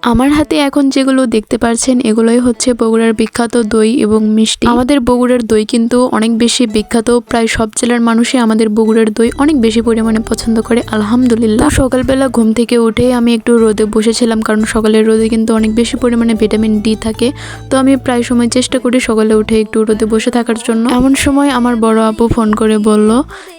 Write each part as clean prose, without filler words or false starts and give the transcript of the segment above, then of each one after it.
আমার হাতে এখন যেগুলো দেখতে পাচ্ছেন এগুলোই হচ্ছে বগুড়ার বিখ্যাত দই এবং মিষ্টি। আমাদের বগুড়ার দই কিন্তু অনেক বেশি বিখ্যাত, প্রায় সব জেলার মানুষই আমাদের বগুড়ার দই অনেক বেশি পরিমাণে পছন্দ করে আলহামদুলিল্লাহ। সকালবেলা ঘুম থেকে উঠে আমি একটু রোদে বসেছিলাম, কারণ সকালের রোদে কিন্তু অনেক বেশি পরিমাণে ভিটামিন ডি থাকে। তো আমি প্রায় সময় চেষ্টা করি সকালে উঠে একটু রোদে বসে থাকার জন্য। এমন সময় আমার বড় আপু ফোন করে বলল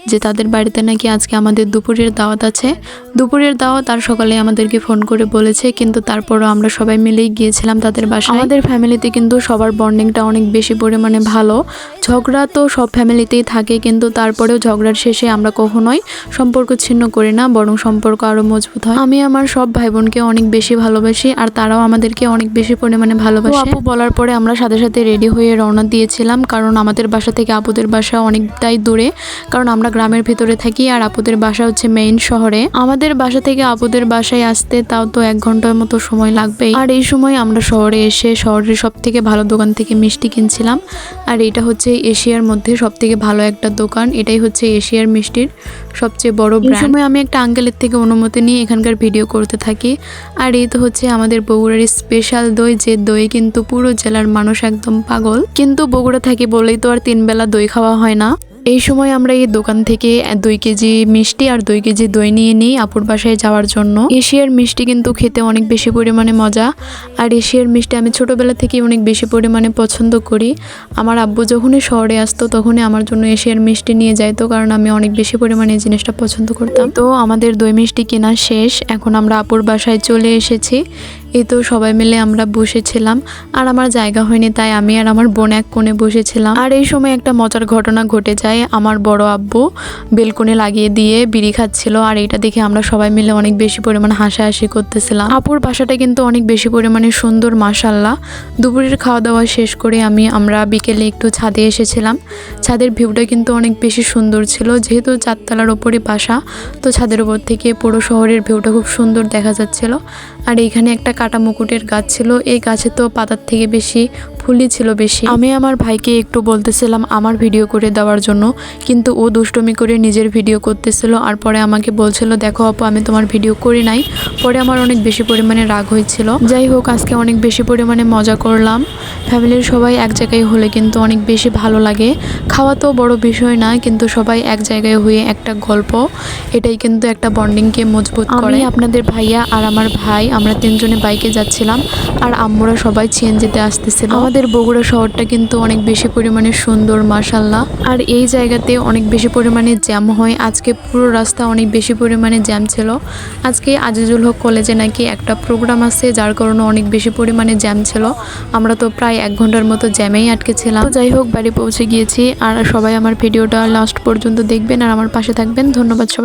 যে তাদের বাড়িতে নাকি আজকে আমাদের দুপুরের দাওয়াত আছে। দুপুরের দাওয়াত আর সকালে আমাদেরকে ফোন করে বলেছে, কিন্তু তারপরও আমরা সবাই মিলেই গিয়েছিলাম তাদের বাসায়। আমাদের ফ্যামিলিতে কিন্তু সবার বন্ডিংটা অনেক বেশি পরিমাণে ভালো। ঝগড়া তো সব ফ্যামিলিতেই থাকে, কিন্তু তারপরেও ঝগড়ার শেষে আমরা কখনোই সম্পর্ক ছিন্ন করি না, বরং সম্পর্ক আরো মজবুত হয়। আমি আমার সব ভাই বোনকে অনেক বেশি ভালোবাসি, আর তারাও আমাদেরকে অনেক বেশি পরিমাণে ভালোবাসে। আপু বলার পরে আমরা সাথে সাথে রেডি হয়ে রওনা দিয়েছিলাম, কারণ আমাদের বাসা থেকে আপুদের বাসা অনেকটাই দূরে, কারণ আমরা গ্রামের ভিতরে থাকি আর আপুদের বাসা হচ্ছে মেইন শহরে। আমাদের বাসা থেকে আপুদের বাসায় আসতে তাও তো 1 ঘন্টার মতো সময় লাগবেই। আর এই সময় আমরা শহরে এসে শহরের সব থেকে ভালো দোকান থেকে মিষ্টি কিনছিলাম, আর এটা হচ্ছে এশিয়ার মধ্যে সব থেকে ভালো একটা দোকান। এটাই হচ্ছে এশিয়ার মিষ্টির সবচেয়ে বড় ব্র্যান্ড। এই সময় আমি একটা আঙ্কেলের থেকে অনুমতি নিয়ে এখানকার ভিডিও করতে থাকি। আর এই তো হচ্ছে আমাদের বগুড়ার স্পেশাল দই, যে দই কিন্তু পুরো জেলার মানুষ একদম পাগল। কিন্তু বগুড়া থাকি বলেই তো আর 3 বেলা দই খাওয়া হয় না। এই সময় আমরা এই দোকান থেকে 2 কেজি মিষ্টি আর 2 কেজি দই নিয়ে নিই আপুর বাসায় যাওয়ার জন্য। এশিয়ার মিষ্টি কিন্তু খেতে অনেক বেশি পরিমাণে মজা, আর এশিয়ার মিষ্টি আমি ছোটবেলা থেকে অনেক বেশি পরিমাণে পছন্দ করি। আমার আব্বু যখনই শহরে আসতো তখনই আমার জন্য এশিয়ার মিষ্টি নিয়ে যাইতো, কারণ আমি অনেক বেশি পরিমাণে এই জিনিসটা পছন্দ করতাম। তো আমাদের দই মিষ্টি কেনা শেষ, এখন আমরা আপুর বাসায় চলে এসেছি। এই তো সবাই মিলে আমরা বসেছিলাম, আর আমার জায়গা হয়নি তাই আমি আর আমার বোন এক কোণে বসেছিলাম। আর এই সময় একটা মজার ঘটনা ঘটে যায়। আমার বড় আব্বু বেলকনি লাগিয়ে দিয়ে বিড়ি খাচ্ছিল, আর এটা দেখে আমরা সবাই মিলে অনেক বেশি পরিমাণে হাসাহাসি করতেছিলাম। আপুর বাসাটা কিন্তু অনেক বেশি পরিমাণে সুন্দর মাশাআল্লাহ। দুপুরের খাওয়া দাওয়া শেষ করে আমরা বিকেলে একটু ছাদে এসেছিলাম। ছাদের ভিউটা কিন্তু অনেক বেশি সুন্দর ছিল, যেহেতু 4 তলার ওপরে বাসা, তো ছাদের উপর থেকে পুরো শহরের ভিউটা খুব সুন্দর দেখা যাচ্ছিল। আর এইখানে একটা কাটা মুকুটের গাছ ছিল, এই গাছে তো পাতার থেকে বেশি ফুলই ছিল বেশি। আমি আমার ভাইকে একটু বলতেছিলাম আমার ভিডিও করে দেওয়ার জন্য, কিন্তু ও দুষ্টমি করে নিজের ভিডিও করতেছিল, আর পরে আমাকে বলছিল দেখো আপু আমি তোমার ভিডিও করি নাই। পরে আমার অনেক বেশি পরিমাণে রাগ হয়েছিল। যাই হোক, আজকে অনেক বেশি পরিমাণে মজা করলাম। ফ্যামিলির সবাই এক জায়গায় হলে কিন্তু অনেক বেশি ভালো লাগে। খাওয়া তো বড় বিষয় না, কিন্তু সবাই এক জায়গায় হয়ে একটা গল্প, এটাই কিন্তু একটা বন্ডিংকে মজবুত করে। আপনাদের ভাইয়া আর আমার ভাই আমরা 3 জনে বাইকে যাচ্ছিলাম, আর আম্মুরা সবাই সিএনজিতে আসতেছিল। আমাদের বগুড়া শহরটা কিন্তু অনেক বেশি পরিমাণে সুন্দর মাশাআল্লাহ। আর এই জায়গাতে অনেক বেশি পরিমাণে জ্যাম হয়। আজকে পুরো রাস্তা অনেক বেশি পরিমাণে জ্যাম ছিল। আজকে আজিজুল হক কলেজে নাকি একটা প্রোগ্রাম আছে, যার কারণে অনেক বেশি পরিমাণে জ্যাম ছিল। আমরা তো প্রায় 1 ঘন্টার মতো জ্যামেই আটকে ছিলাম। যাই হোক, বাড়ি পৌঁছে গিয়েছি। আর সবাই আমার ভিডিওটা লাস্ট পর্যন্ত দেখবেন আর আমার পাশে থাকবেন। ধন্যবাদ সবাই।